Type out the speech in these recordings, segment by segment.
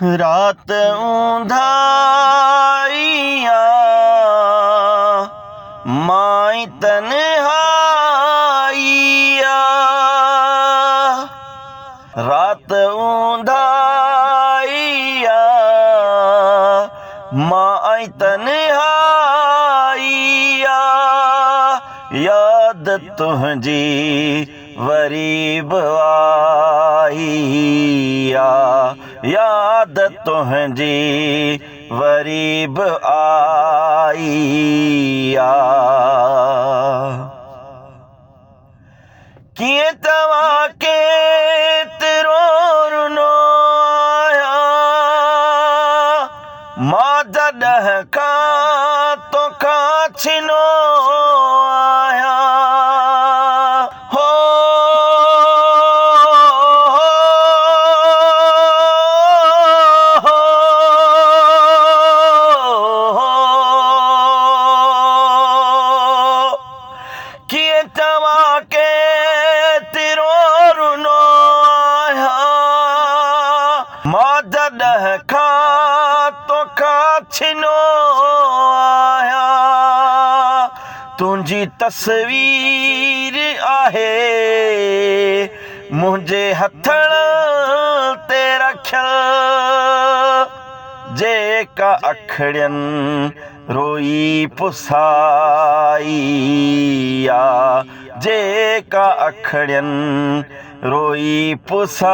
रात ऊंधाइया माई तन्हाइया, रात ऊंधाइया माई तन्हाइया, याद तुझी वरीब आईया, याद तुझी वरीब आईया। किए तव्हां के तेरो रुनो आया, मां जॾहिं खां तोखां छिनो आया। किए तव्हां के तेरो रुनो आया, मां जॾहिं खां तोखां छिनो आया। तुंहिंजी तस्वीर आहे मुंहिंजे हथनि ते रखियल, जेका अखड़ियनि रोई पुसाइया, जेका अखड़ियनि रोई पुसाइया।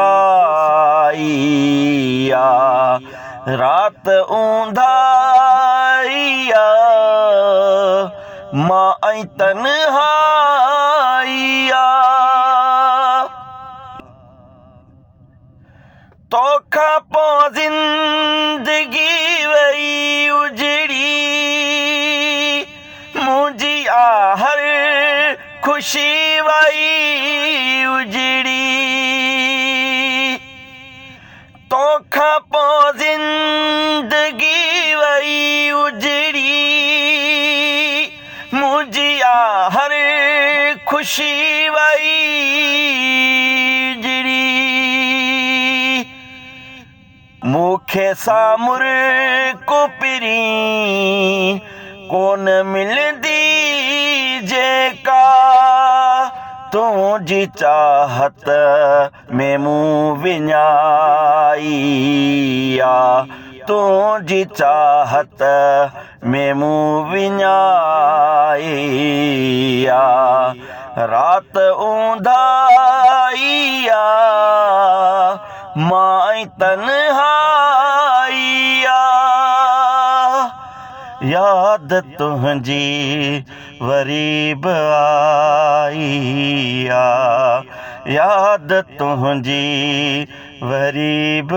रात ऊंधाइया माई तन्हाइया, तोखां पोइ ज़िंदगी वई उजड़ी, मुंहिंजी हर खुशी वई उजड़ी। तोखां पोइ ज़िंदगी वई उजड़ी, मुंहिंजी हर खुशी वई उजड़ी। मूंखे सामुर को पिरी कोन मिलंदी जेका, तुंहिंजी चाहत में मूं विञाइया, तुंहिंजी चाहत में मूं विञाइया। रात ऊंधाइया माई तन्हाइया, याद तुझी वरीब आईया, याद तुझी वरीब